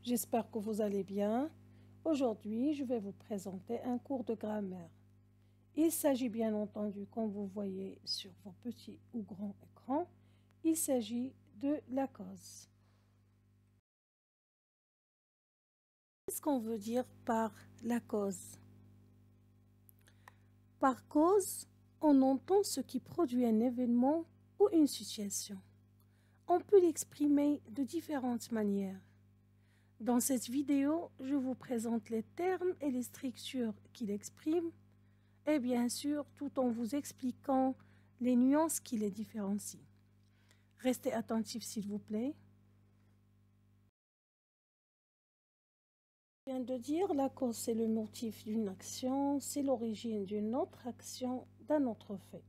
J'espère que vous allez bien. Aujourd'hui, je vais vous présenter un cours de grammaire. Il s'agit bien entendu, comme vous voyez sur vos petits ou grands écrans, il s'agit de la cause. Qu'est-ce qu'on veut dire par la cause? Par cause, on entend ce qui produit un événement ou une situation. On peut l'exprimer de différentes manières. Dans cette vidéo, je vous présente les termes et les structures qu'il exprime et bien sûr tout en vous expliquant les nuances qui les différencient. Restez attentifs s'il vous plaît. Je viens de dire, la cause c'est le motif d'une action, c'est l'origine d'une autre action, d'un autre fait.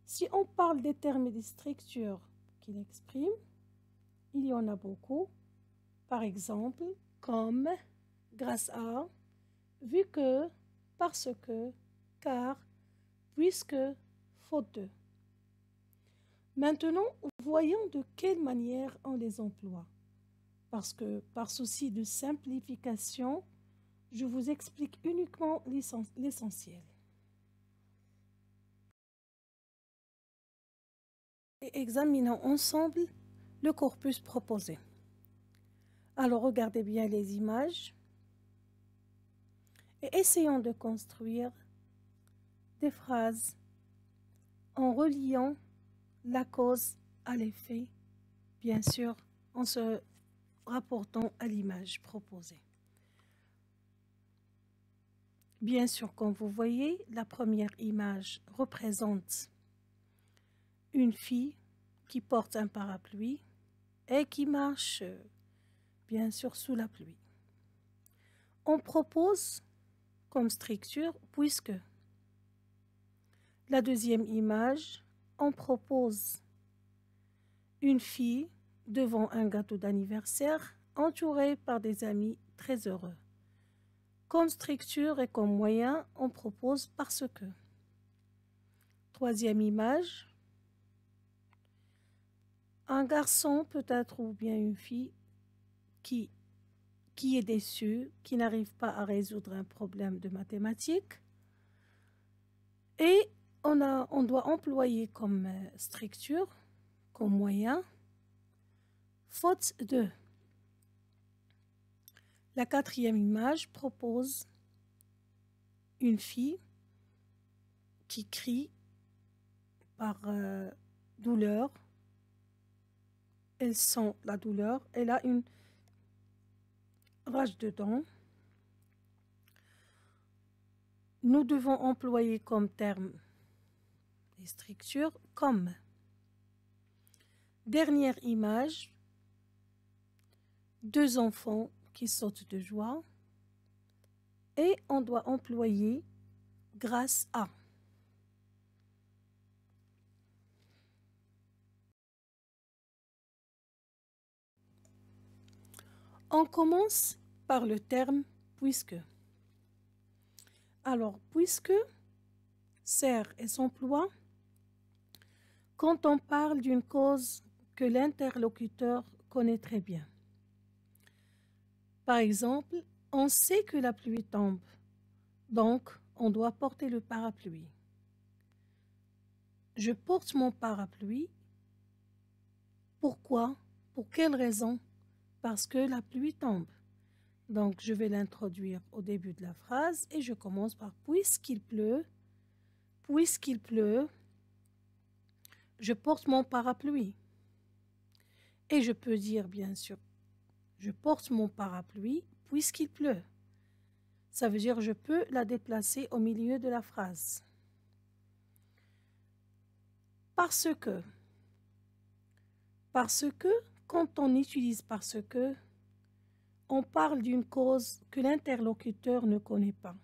Si on parle des termes et des structures qu'il exprime, il y en a beaucoup. Par exemple, comme, grâce à, vu que, parce que, car, puisque, faute de. Maintenant, voyons de quelle manière on les emploie. Parce que, par souci de simplification, je vous explique uniquement l'essentiel. Et examinons ensemble le corpus proposé. Alors, regardez bien les images et essayons de construire des phrases en reliant la cause à l'effet, bien sûr, en se rapportant à l'image proposée. Bien sûr, comme vous voyez, la première image représente une fille qui porte un parapluie et qui marche, bien sûr, sous la pluie. On propose comme structure « puisque ». La deuxième image, on propose une fille devant un gâteau d'anniversaire entourée par des amis très heureux. Comme structure et comme moyen, on propose « parce que ». Troisième image, un garçon peut-être ou bien une fille qui est déçu, qui n'arrive pas à résoudre un problème de mathématiques et on doit employer comme structure, comme moyen, faute de. La quatrième image propose une fille qui crie par douleur. Elle sent la douleur. Elle a une rage de dents. Nous devons employer comme terme les structures comme. Dernière image, deux enfants qui sautent de joie et on doit employer grâce à. On commence par le terme puisque. Alors, puisque sert et s'emploie quand on parle d'une cause que l'interlocuteur connaît très bien. Par exemple, on sait que la pluie tombe, donc on doit porter le parapluie. Je porte mon parapluie. Pourquoi? Pour quelle raison? Parce que la pluie tombe. Donc, je vais l'introduire au début de la phrase et je commence par « puisqu'il pleut ». Puisqu'il pleut, je porte mon parapluie. Et je peux dire, bien sûr, je porte mon parapluie puisqu'il pleut. Ça veut dire je peux la déplacer au milieu de la phrase. Parce que. Parce que, quand on utilise parce que, on parle d'une cause que l'interlocuteur ne connaît pas.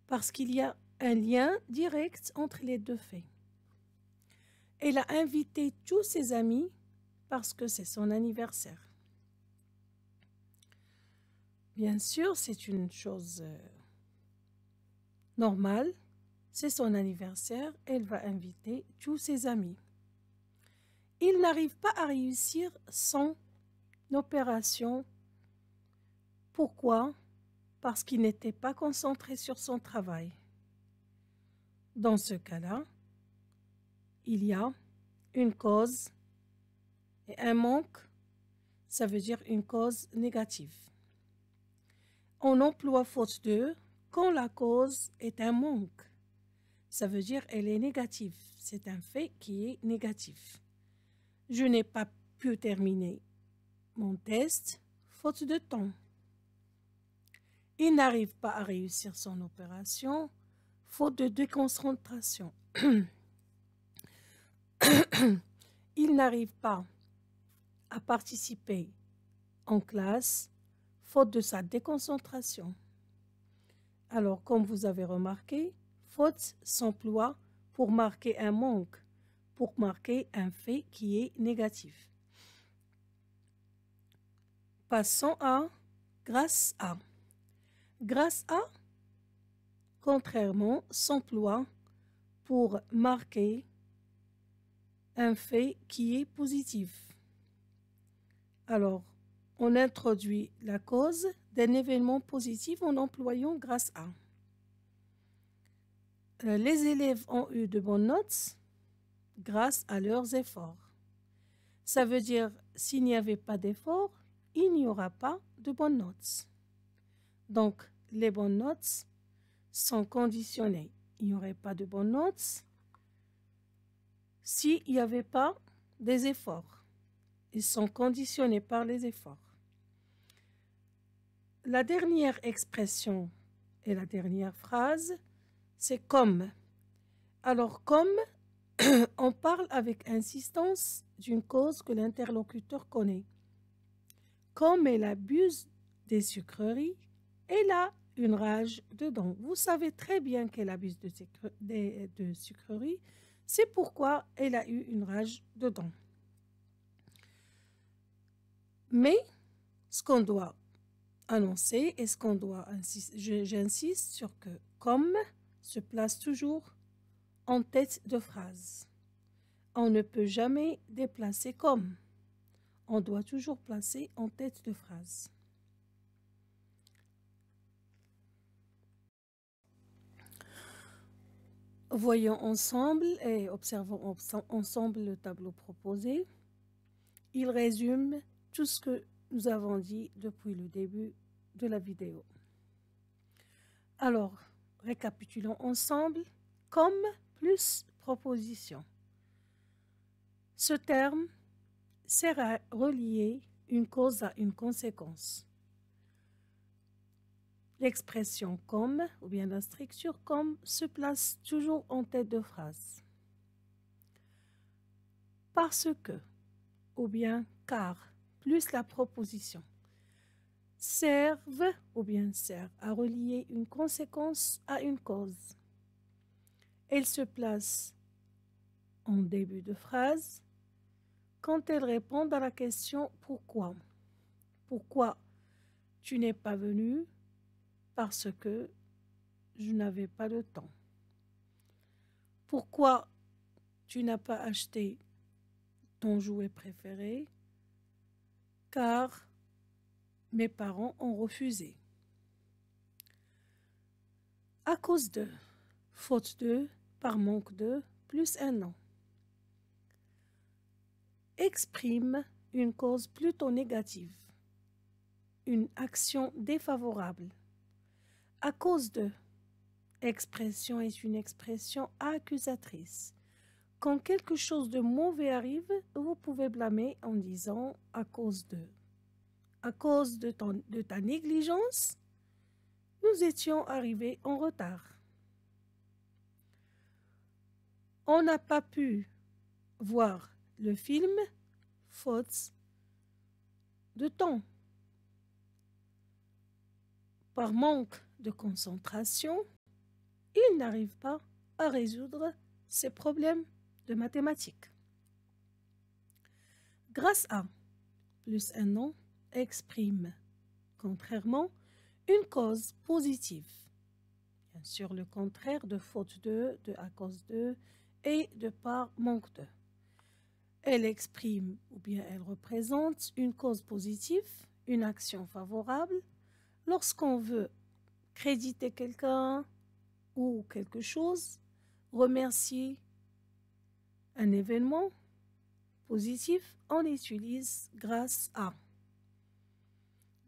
Parce qu'il y a un lien direct entre les deux faits. Elle a invité tous ses amis parce que c'est son anniversaire. Bien sûr, c'est une chose normale. C'est son anniversaire, elle va inviter tous ses amis. Il n'arrive pas à réussir sans opération. Pourquoi? Parce qu'il n'était pas concentré sur son travail. Dans ce cas-là, il y a une cause et un manque, ça veut dire une cause négative. On emploie faute de quand la cause est un manque. Ça veut dire elle est négative. C'est un fait qui est négatif. Je n'ai pas pu terminer mon test faute de temps. Il n'arrive pas à réussir son opération faute de déconcentration. Il n'arrive pas à participer en classe faute de sa déconcentration. Alors, comme vous avez remarqué, faute s'emploie pour marquer un manque, pour marquer un fait qui est négatif. Passons à grâce à. Grâce à, contrairement, s'emploie pour marquer un fait qui est positif. Alors, on introduit la cause d'un événement positif en employant grâce à. Les élèves ont eu de bonnes notes grâce à leurs efforts. Ça veut dire, s'il n'y avait pas d'efforts, il n'y aura pas de bonnes notes. Donc, les bonnes notes sont conditionnées. Il n'y aurait pas de bonnes notes s'il n'y avait pas des efforts. Ils sont conditionnés par les efforts. La dernière expression et la dernière phrase, c'est comme. Alors, comme, on parle avec insistance d'une cause que l'interlocuteur connaît. Comme elle abuse des sucreries, elle a une rage dedans. Vous savez très bien qu'elle abuse de sucreries, c'est pourquoi elle a eu une rage dedans. Mais ce qu'on doit annoncer et ce qu'on doit insister, j'insiste sur que comme se place toujours en tête de phrase. On ne peut jamais déplacer comme. On doit toujours placer en tête de phrase. Voyons ensemble et observons ensemble le tableau proposé. Il résume tout ce que nous avons dit depuis le début de la vidéo. Alors, récapitulons ensemble. Comme plus proposition. Ce terme sert à relier une cause à une conséquence. L'expression comme ou bien la structure comme se place toujours en tête de phrase. Parce que ou bien car plus la proposition servent ou bien sert à relier une conséquence à une cause. Elle se place en début de phrase quand elle répond à la question pourquoi. Pourquoi tu n'es pas venu? Parce que je n'avais pas le temps. Pourquoi tu n'as pas acheté ton jouet préféré? Car mes parents ont refusé. À cause de, faute de, par manque de, plus un nom. Exprime une cause plutôt négative, une action défavorable. À cause de, expression est une expression accusatrice. Quand quelque chose de mauvais arrive, vous pouvez blâmer en disant à cause de. À cause de ta négligence, nous étions arrivés en retard. On n'a pas pu voir le film faute de temps. Par manque de concentration, il n'arrive pas à résoudre ses problèmes de mathématiques. Grâce à plus un nom exprime, contrairement, une cause positive. Bien sûr, le contraire de faute de à cause de et de par manque de. Elle exprime ou bien elle représente une cause positive, une action favorable. Lorsqu'on veut créditer quelqu'un ou quelque chose, remercier un événement positif, on utilise grâce à.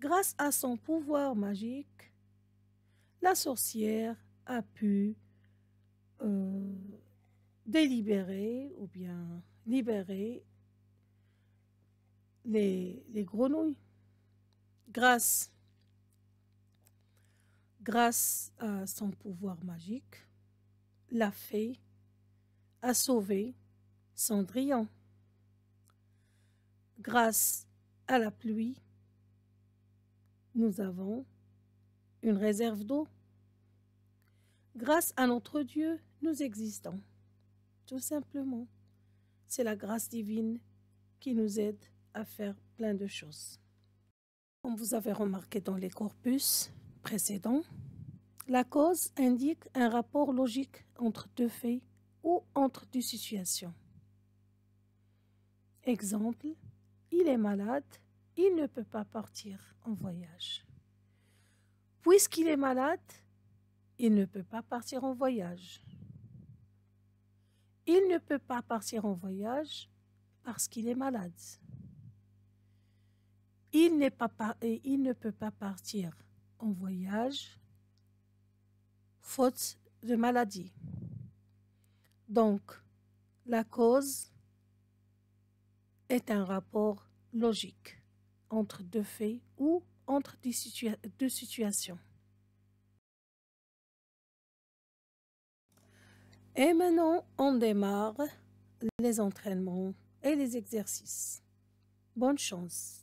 Grâce à son pouvoir magique, la sorcière a pu délibérer ou bien libérer les grenouilles. Grâce à son pouvoir magique, la fée a sauvé Cendrillon. Grâce à la pluie, nous avons une réserve d'eau. Grâce à notre Dieu, nous existons. Tout simplement, c'est la grâce divine qui nous aide à faire plein de choses. Comme vous avez remarqué dans les corpus précédents, la cause indique un rapport logique entre deux faits ou entre deux situations. Exemple, il est malade, il ne peut pas partir en voyage. Puisqu'il est malade, il ne peut pas partir en voyage. Il ne peut pas partir en voyage parce qu'il est malade. Il ne peut pas partir en voyage faute de maladie. Donc, la cause est un rapport logique entre deux faits ou entre deux situations. Et maintenant, on démarre les entraînements et les exercices. Bonne chance!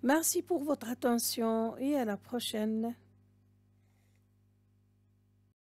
Merci pour votre attention et à la prochaine.